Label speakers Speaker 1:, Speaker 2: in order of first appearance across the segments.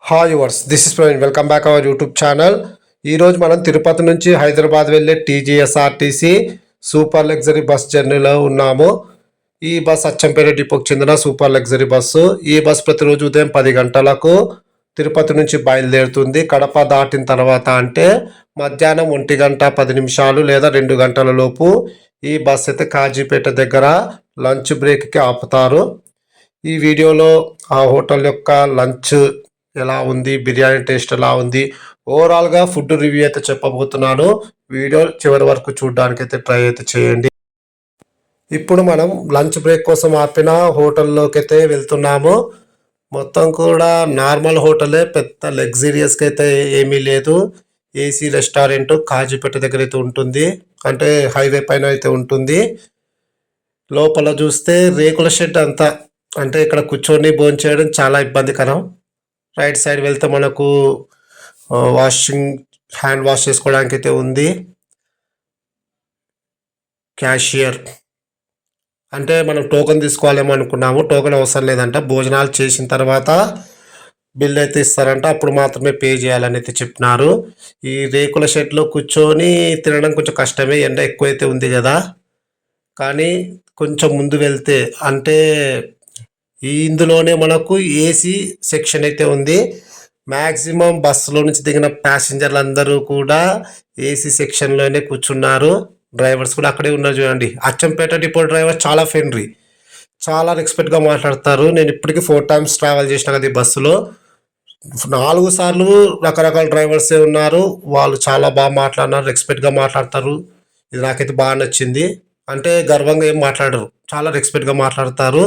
Speaker 1: Hi yours, this is Praveen. Welcome back our YouTube channel. ఈరోజు మనం తిరుపతి నుంచి హైదరాబాద్ వెళ్ళే టీజీఎస్ఆర్టీసీ సూపర్ లగ్జరీ బస్ జర్నీలో ఉన్నాము. ఈ బస్ అచ్చంపేట డిపోకి చెందిన సూపర్ లగ్జరీ బస్సు. ఈ బస్ ప్రతిరోజు ఉదయం 10 గంటలకు తిరుపతి నుంచి బయలుదేరుతుంది. కడప దాటిన తర్వాత అంటే మధ్యాహ్నం 1:10 లేదా 2 గంటల లోపు ఈ బస్ అయితే కాజీపేట దగ్గర లంచ్ బ్రేక్కి ఆపుతారు. ఈ వీడియోలో ఆ హోటల్ యొక్క లంచ్ ఎలా ఉంది, బిర్యానీ టేస్ట్ ఎలా ఉంది, ఓవరాల్గా ఫుడ్ రివ్యూ అయితే చెప్పబోతున్నాను. వీడియో చివరి వరకు చూడడానికి అయితే ట్రై అయితే చేయండి. ఇప్పుడు మనం లంచ్ బ్రేక్ కోసం ఆపిన హోటల్లోకి అయితే వెళ్తున్నాము. మొత్తం కూడా నార్మల్ హోటలే, పెద్ద లగ్జరియస్కి అయితే ఏమీ లేదు. ఏసీ రెస్టారెంట్ కాజీపేట దగ్గర అయితే ఉంటుంది, అంటే హైవే పైన అయితే ఉంటుంది. లోపల చూస్తే రేకుల షెడ్ అంతా, అంటే ఇక్కడ కూర్చొని భోంచేయడం చాలా ఇబ్బందికరం. రైట్ సైడ్ వెళ్తే మనకు హ్యాండ్ వాష్ చేసుకోవడానికి అయితే ఉంది. క్యాషియర్ అంటే మనం టోకెన్ తీసుకోవాలేమో అనుకున్నాము, టోకెన్ అవసరం లేదంట. భోజనాలు చేసిన తర్వాత బిల్ అయితే ఇస్తారంట, అప్పుడు మాత్రమే పే చేయాలని అయితే చెప్పినారు. ఈ రేకుల షెడ్లో కూర్చొని తినడం కొంచెం కష్టమే, ఎండ ఎక్కువైతే ఉంది కదా. కానీ కొంచెం ముందు వెళ్తే అంటే ఇందులోనే మనకు ఏసీ సెక్షన్ అయితే ఉంది. మ్యాక్సిమం బస్సులో నుంచి దిగిన ప్యాసింజర్లు అందరూ కూడా ఏసీ సెక్షన్లోనే కూర్చున్నారు. డ్రైవర్స్ కూడా అక్కడే ఉన్నారు చూడండి. అచ్చంపేట డిపో డ్రైవర్ చాలా ఫ్రెండ్లీ, చాలా రెస్పెక్ట్గా మాట్లాడతారు. నేను ఇప్పటికీ 4 times ట్రావెల్ చేసిన కదా ఈ బస్సులో. 4 సార్లు రకరకాల డ్రైవర్సే ఉన్నారు. వాళ్ళు చాలా బాగా మాట్లాడినారు, రెస్పెక్ట్గా మాట్లాడతారు. ఇది నాకైతే బాగా నచ్చింది. అంటే గర్వంగా ఏం మాట్లాడరు, చాలా రెస్పెక్ట్గా మాట్లాడతారు.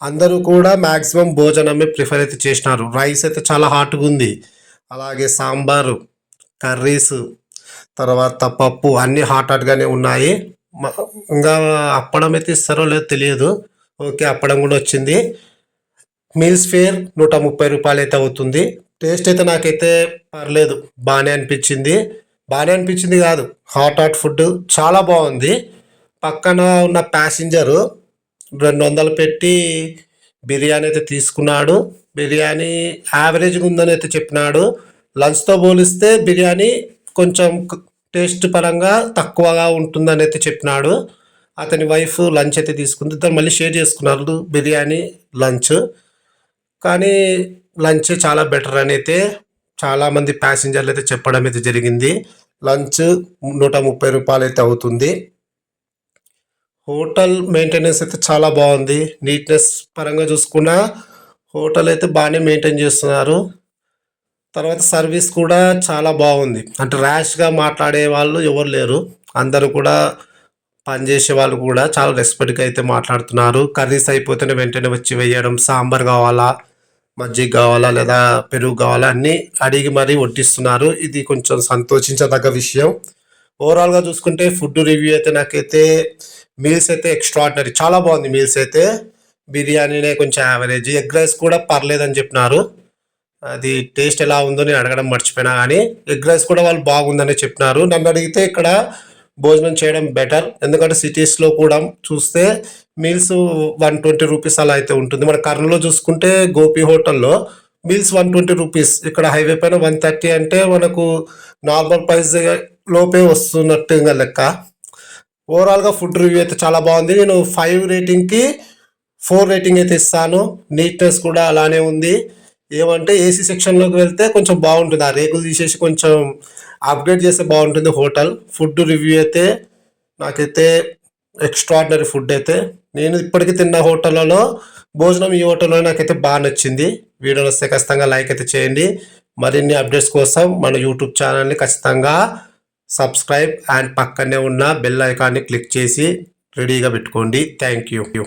Speaker 1: అందరూ కూడా మ్యాక్సిమం భోజనమే ప్రిఫర్ అయితే చేసినారు. రైస్ అయితే చాలా హాట్గా ఉంది, అలాగే సాంబారు, కర్రీస్, తర్వాత పప్పు అన్నీ హాట్గానే ఉన్నాయి. ఇంకా అప్పడం అయితే ఇస్తారో లేదో తెలియదు. ఓకే, అప్పడం కూడా వచ్చింది. మీల్స్ ఫేర్ 130 రూపాయలు అయితే అవుతుంది. టేస్ట్ అయితే నాకైతే పర్లేదు, బాగానే అనిపించింది. బాగానే అనిపించింది కాదు, హాట్ ఫుడ్ చాలా బాగుంది. పక్కన ఉన్న ప్యాసింజరు 200 పెట్టి బిర్యానీ అయితే తీసుకున్నాడు. బిర్యానీ యావరేజ్గా ఉందని అయితే చెప్పినాడు. లంచ్తో పోలిస్తే బిర్యానీ కొంచెం టేస్ట్ పరంగా తక్కువగా ఉంటుందని అయితే చెప్పినాడు. అతని వైఫ్ లంచ్ అయితే తీసుకుంది, ఇద్దరు మళ్ళీ షేర్ చేసుకున్నారు బిర్యానీ లంచ్. కానీ లంచ్ చాలా బెటర్ అని అయితే చాలామంది ప్యాసింజర్లు అయితే చెప్పడం అయితే జరిగింది. లంచ్ 130 రూపాయలు అయితే అవుతుంది. హోటల్ మెయింటెనెన్స్ అయితే చాలా బాగుంది. నీట్నెస్ పరంగా చూసుకున్నా హోటల్ అయితే బాగానే మెయింటైన్ చేస్తున్నారు. తర్వాత సర్వీస్ కూడా చాలా బాగుంది. అంటే ర్యాష్గా మాట్లాడే వాళ్ళు ఎవరు లేరు, అందరూ కూడా పనిచేసే వాళ్ళు కూడా చాలా రెస్పెక్ట్గా అయితే మాట్లాడుతున్నారు. కర్రీస్ అయిపోతేనే వెంటనే వచ్చి వేయడం, సాంబార్ కావాలా, మజ్జిగ కావాలా లేదా పెరుగు కావాలా అన్నీ అడిగి మరీ వడ్డిస్తున్నారు. ఇది కొంచెం సంతోషించదగ్గ విషయం. ఓవరాల్గా చూసుకుంటే ఫుడ్ రివ్యూ అయితే నాకైతే మీల్స్ అయితే ఎక్స్ట్రాడినరీ, చాలా బాగుంది. మీల్స్ అయితే బిర్యానీనే కొంచెం యావరేజ్, ఎగ్ రైస్ కూడా పర్లేదని చెప్పినారు. అది టేస్ట్ ఎలా ఉందో నేను అడగడం మర్చిపోయినా, కానీ ఎగ్ రైస్ కూడా వాళ్ళు బాగుందని చెప్పినారు. నన్ను అడిగితే ఇక్కడ భోజనం చేయడం బెటర్, ఎందుకంటే సిటీస్లో కూడా చూస్తే మీల్స్ 120 రూపీస్ అలా అయితే ఉంటుంది. మన కర్నూలులో చూసుకుంటే గోపి హోటల్లో మీల్స్ 120 రూపీస్, ఇక్కడ హైవే పైన 130 అంటే మనకు నార్మల్ ప్రైస్ లోపే వస్తున్నట్టు ఇంకా లెక్క. ఓవరాల్గా ఫుడ్ రివ్యూ అయితే చాలా బాగుంది. నేను 5 రేటింగ్కి 4 రేటింగ్ అయితే ఇస్తాను. నీట్నెస్ కూడా అలానే ఉంది. ఏమంటే ఏసీ సెక్షన్లోకి వెళ్తే కొంచెం బాగుంటుంది, ఆ రేకులు తీసేసి కొంచెం అప్గ్రేడ్ చేస్తే బాగుంటుంది హోటల్. ఫుడ్ రివ్యూ అయితే నాకైతే ఎక్స్ట్రాడినరీ ఫుడ్ అయితే. నేను ఇప్పటికీ తిన్న హోటళ్ళలో భోజనం ఈ హోటల్లో నాకైతే బాగా నచ్చింది. వీడియో వస్తే ఖచ్చితంగా లైక్ అయితే చేయండి. మరిన్ని అప్డేట్స్ కోసం మన యూట్యూబ్ ఛానల్ని ఖచ్చితంగా సబ్స్క్రైబ్ అండ్ పక్కనే ఉన్న బెల్ ఐకాన్ని క్లిక్ చేసి రెడీగా పెట్టుకోండి. Thank you.